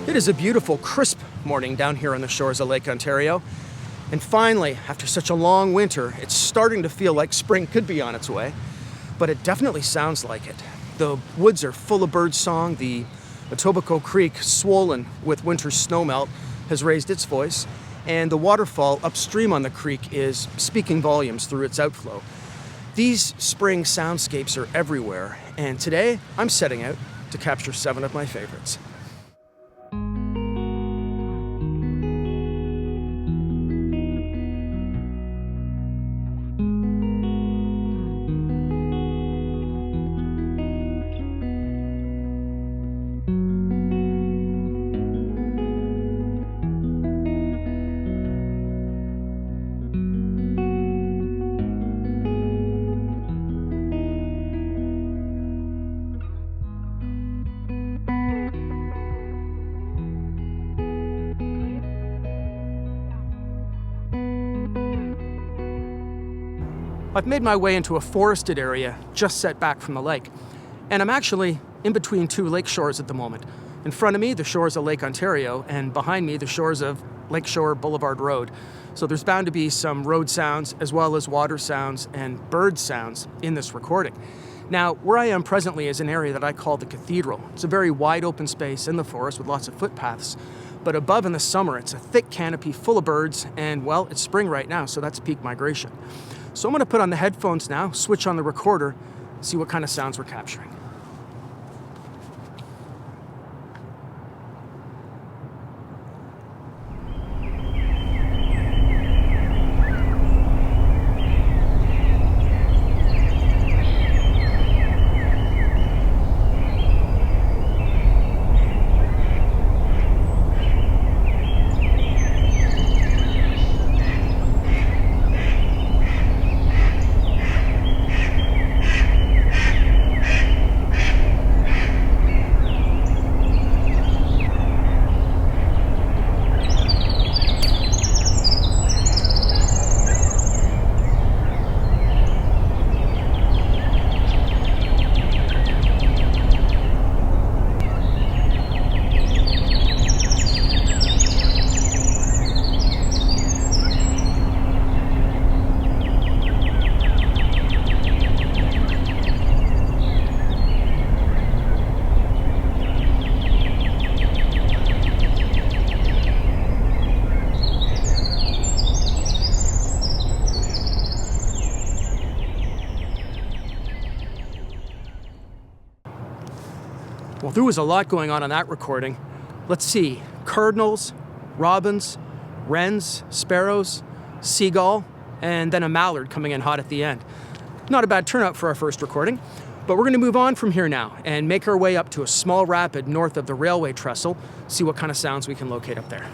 It is a beautiful, crisp morning down here on the shores of Lake Ontario. And finally, after such a long winter, it's starting to feel like spring could be on its way. But it definitely sounds like it. The woods are full of bird song. The Etobicoke Creek, swollen with winter's snowmelt, has raised its voice. And the waterfall upstream on the creek is speaking volumes through its outflow. These spring soundscapes are everywhere. And today, I'm setting out to capture 7 of my favorites. I've made my way into a forested area just set back from the lake, and I'm actually in between 2 lake shores at the moment. In front of me, the shores of Lake Ontario, and behind me, the shores of Lakeshore Boulevard Road. So there's bound to be some road sounds as well as water sounds and bird sounds in this recording. Now, where I am presently is an area that I call the Cathedral. It's a very wide open space in the forest with lots of footpaths. But above in the summer, it's a thick canopy full of birds, and well, it's spring right now, so that's peak migration. So I'm going to put on the headphones now, switch on the recorder, see what kind of sounds we're capturing. Well, there was a lot going on that recording. Let's see, cardinals, robins, wrens, sparrows, seagull, and then a mallard coming in hot at the end. Not a bad turnout for our first recording, but we're going to move on from here now and make our way up to a small rapid north of the railway trestle, see what kind of sounds we can locate up there.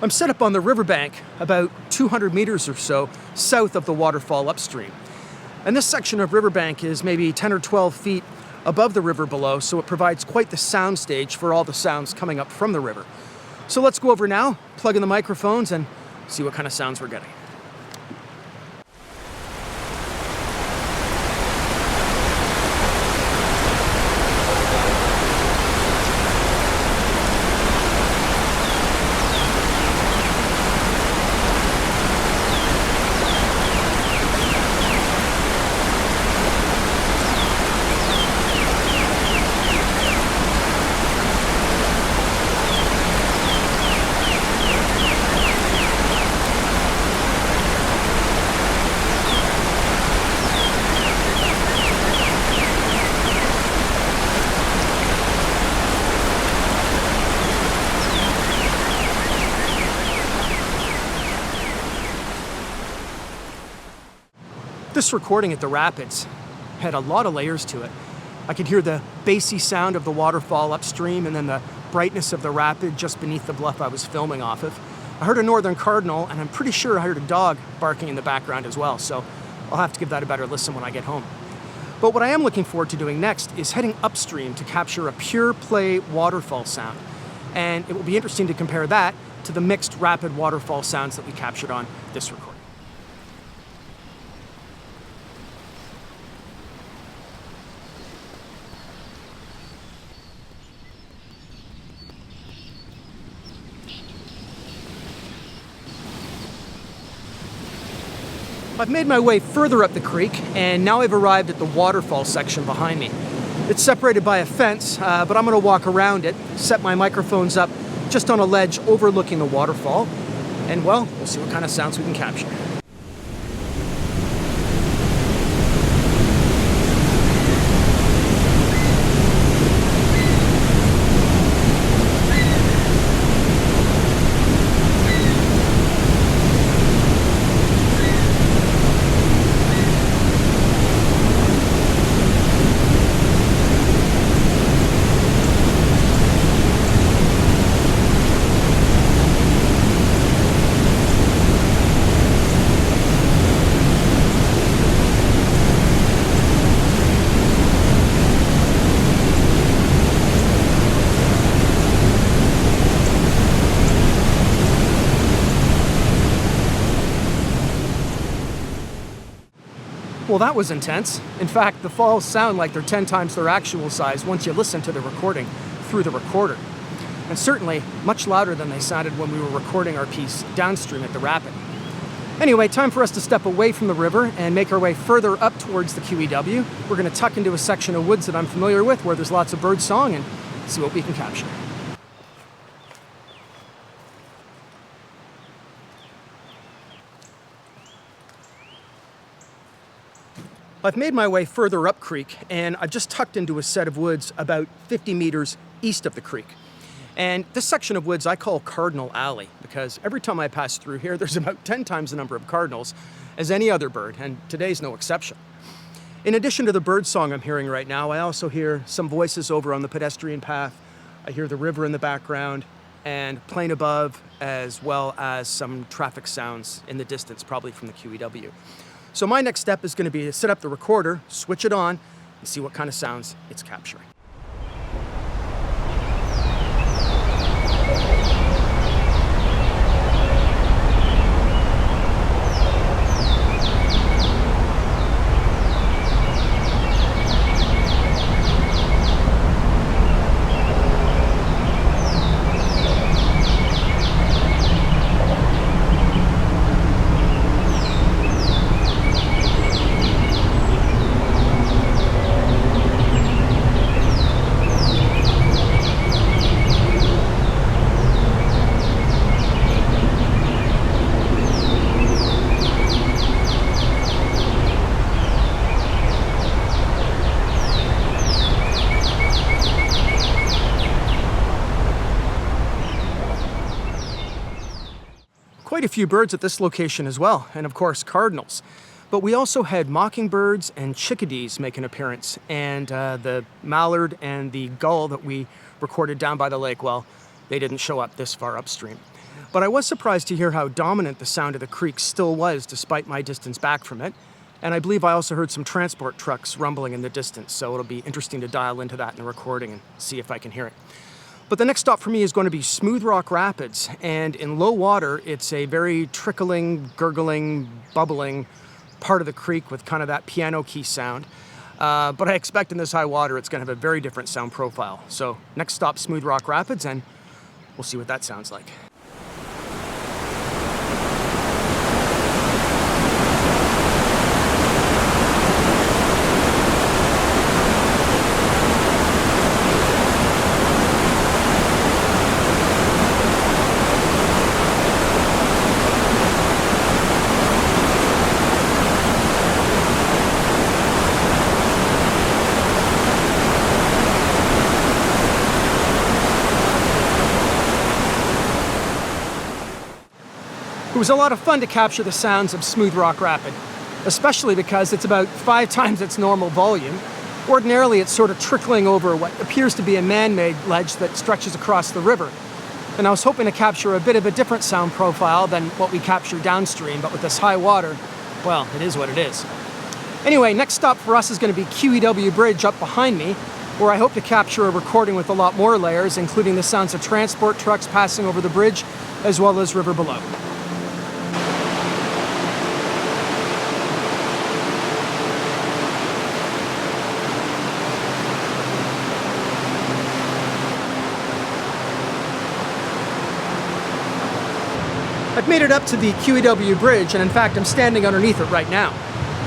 I'm set up on the riverbank about 200 meters or so south of the waterfall upstream. And this section of riverbank is maybe 10 or 12 feet above the river below, so it provides quite the sound stage for all the sounds coming up from the river. So let's go over now, plug in the microphones, and see what kind of sounds we're getting. This recording at the rapids had a lot of layers to it. I could hear the bassy sound of the waterfall upstream and then the brightness of the rapid just beneath the bluff I was filming off of. I heard a northern cardinal, and I'm pretty sure I heard a dog barking in the background as well, so I'll have to give that a better listen when I get home. But what I am looking forward to doing next is heading upstream to capture a pure play waterfall sound. And it will be interesting to compare that to the mixed rapid waterfall sounds that we captured on this recording. I've made my way further up the creek, and now I've arrived at the waterfall section behind me. It's separated by a fence, but I'm going to walk around it, set my microphones up just on a ledge overlooking the waterfall, and well, we'll see what kind of sounds we can capture. Well, that was intense. In fact, the falls sound like they're 10 times their actual size once you listen to the recording through the recorder. And certainly much louder than they sounded when we were recording our piece downstream at the rapid. Anyway, time for us to step away from the river and make our way further up towards the QEW. We're going to tuck into a section of woods that I'm familiar with where there's lots of bird song and see what we can capture. I've made my way further up creek, and I've just tucked into a set of woods about 50 meters east of the creek. And this section of woods I call Cardinal Alley, because every time I pass through here, there's about 10 times the number of cardinals as any other bird, and today's no exception. In addition to the bird song I'm hearing right now, I also hear some voices over on the pedestrian path. I hear the river in the background and plane above, as well as some traffic sounds in the distance, probably from the QEW. So my next step is going to be to set up the recorder, switch it on, and see what kind of sounds it's capturing. Quite a few birds at this location as well, and of course cardinals. But we also had mockingbirds and chickadees make an appearance, and the mallard and the gull that we recorded down by the lake, well, they didn't show up this far upstream. But I was surprised to hear how dominant the sound of the creek still was despite my distance back from it. And I believe I also heard some transport trucks rumbling in the distance, so it'll be interesting to dial into that in the recording and see if I can hear it. But the next stop for me is going to be Smoothrock Rapids, and in low water, it's a very trickling, gurgling, bubbling part of the creek with kind of that piano key sound. But I expect in this high water, it's going to have a very different sound profile. So next stop, Smoothrock Rapids, and we'll see what that sounds like. It was a lot of fun to capture the sounds of Smoothrock Rapid, especially because it's about 5 times its normal volume. Ordinarily, it's sort of trickling over what appears to be a man-made ledge that stretches across the river. And I was hoping to capture a bit of a different sound profile than what we capture downstream, but with this high water, well, it is what it is. Anyway, next stop for us is going to be QEW Bridge up behind me, where I hope to capture a recording with a lot more layers, including the sounds of transport trucks passing over the bridge, as well as river below. I've made it up to the QEW Bridge, and in fact, I'm standing underneath it right now.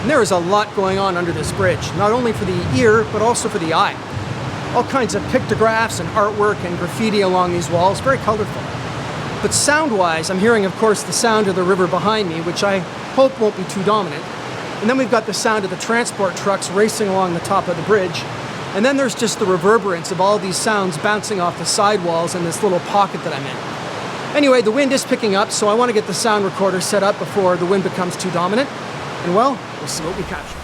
And there is a lot going on under this bridge, not only for the ear, but also for the eye. All kinds of pictographs and artwork and graffiti along these walls, very colorful. But sound-wise, I'm hearing, of course, the sound of the river behind me, which I hope won't be too dominant. And then we've got the sound of the transport trucks racing along the top of the bridge. And then there's just the reverberance of all these sounds bouncing off the sidewalls in this little pocket that I'm in. Anyway, the wind is picking up, so I want to get the sound recorder set up before the wind becomes too dominant. And well, we'll see what we capture.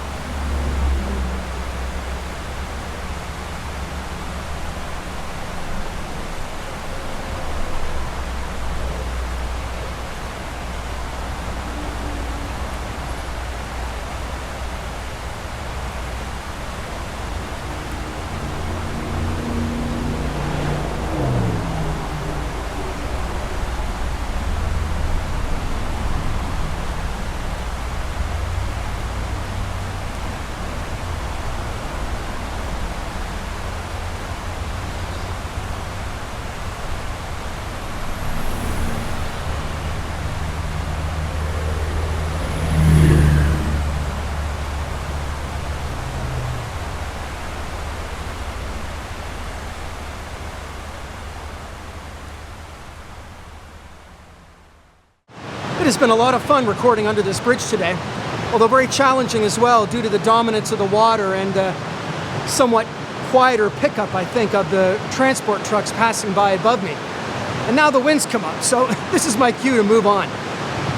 It has been a lot of fun recording under this bridge today, although very challenging as well due to the dominance of the water and somewhat quieter pickup, I think, of the transport trucks passing by above me. And now the wind's come up, so this is my cue to move on.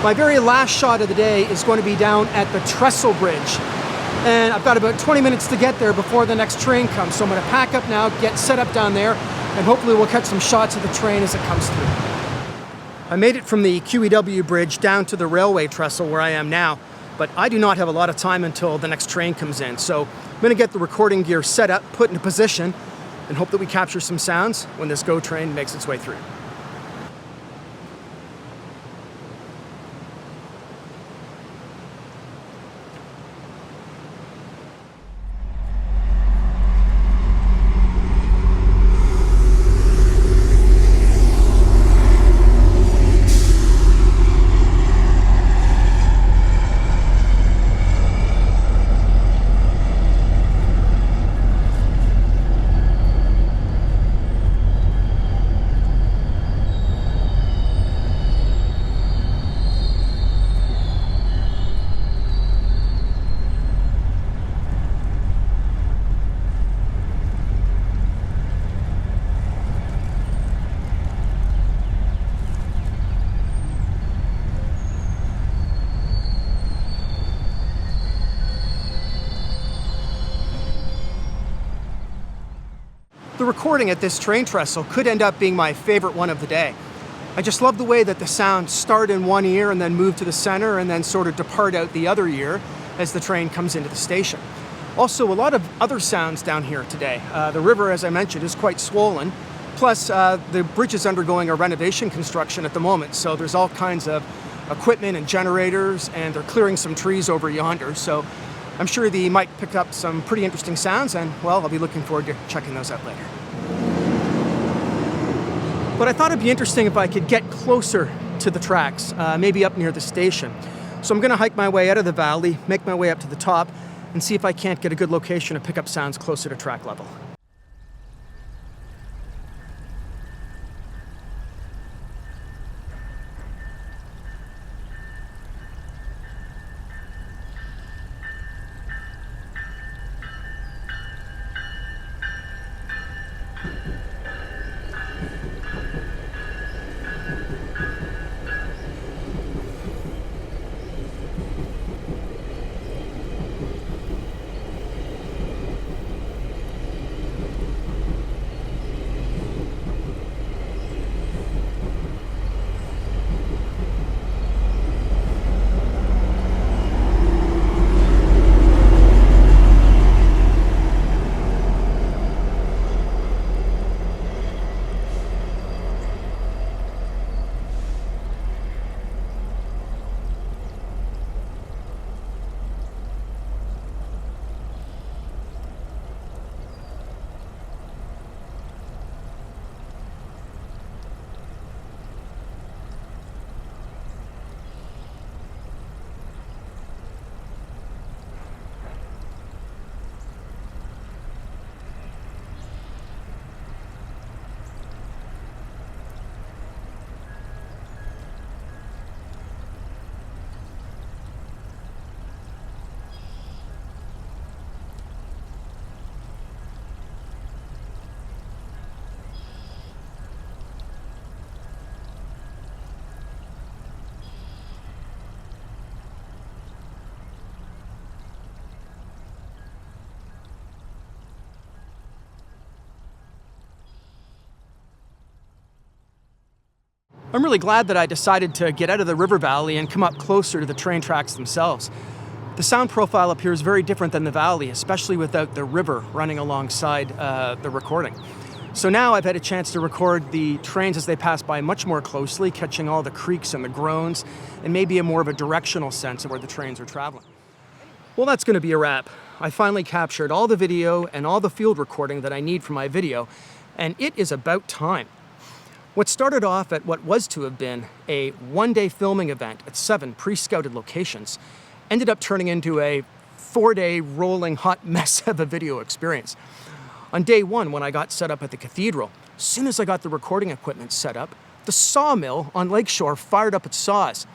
My very last shot of the day is going to be down at the Trestle Bridge. And I've got about 20 minutes to get there before the next train comes, so I'm going to pack up now, get set up down there, and hopefully we'll catch some shots of the train as it comes through. I made it from the QEW Bridge down to the railway trestle where I am now, but I do not have a lot of time until the next train comes in, so I'm going to get the recording gear set up, put into position, and hope that we capture some sounds when this GO train makes its way through. The recording at this train trestle could end up being my favorite one of the day. I just love the way that the sounds start in one ear and then move to the center and then sort of depart out the other ear as the train comes into the station. Also, a lot of other sounds down here today. The river, as I mentioned, is quite swollen, Plus, the bridge is undergoing a renovation construction at the moment, so there's all kinds of equipment and generators, and they're clearing some trees over yonder. So I'm sure they might pick up some pretty interesting sounds, and well, I'll be looking forward to checking those out later. But I thought it'd be interesting if I could get closer to the tracks, maybe up near the station. So I'm going to hike my way out of the valley, make my way up to the top, and see if I can't get a good location to pick up sounds closer to track level. I'm really glad that I decided to get out of the river valley and come up closer to the train tracks themselves. The sound profile up here is very different than the valley, especially without the river running alongside the recording. So now I've had a chance to record the trains as they pass by much more closely, catching all the creaks and the groans, and maybe a more of a directional sense of where the trains are traveling. Well, that's going to be a wrap. I finally captured all the video and all the field recording that I need for my video, and it is about time. What started off at what was to have been a one-day filming event at 7 pre-scouted locations ended up turning into a 4-day rolling hot mess of a video experience. On day 1, when I got set up at the Cathedral, as soon as I got the recording equipment set up, the sawmill on Lakeshore fired up its saws.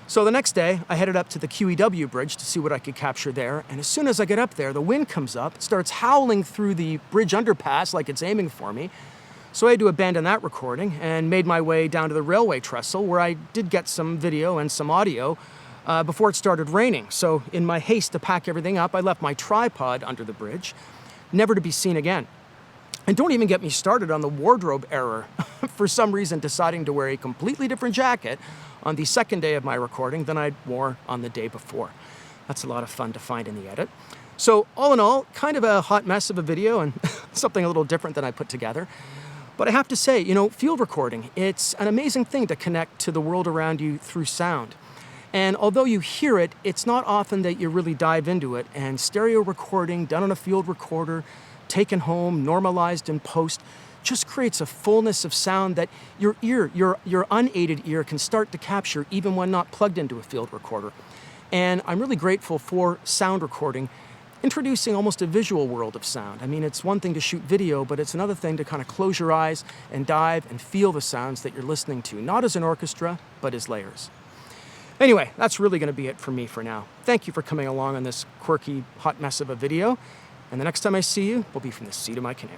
So the next day, I headed up to the QEW Bridge to see what I could capture there, and as soon as I get up there, the wind comes up, it starts howling through the bridge underpass like it's aiming for me. So I had to abandon that recording and made my way down to the railway trestle, where I did get some video and some audio before it started raining. So in my haste to pack everything up, I left my tripod under the bridge, never to be seen again. And don't even get me started on the wardrobe error, for some reason deciding to wear a completely different jacket on the second day of my recording than I wore on the day before. That's a lot of fun to find in the edit. So all in all, kind of a hot mess of a video and something a little different than I put together. But I have to say, field recording, it's an amazing thing to connect to the world around you through sound. And although you hear it, it's not often that you really dive into it. And stereo recording done on a field recorder, taken home, normalized in post, just creates a fullness of sound that your ear, your unaided ear, can start to capture even when not plugged into a field recorder. And I'm really grateful for sound recording, introducing almost a visual world of sound. I mean, it's one thing to shoot video, but it's another thing to kind of close your eyes and dive and feel the sounds that you're listening to, not as an orchestra, but as layers. Anyway, that's really going to be it for me for now. Thank you for coming along on this quirky hot mess of a video, and the next time I see you will be from the seat of my canoe.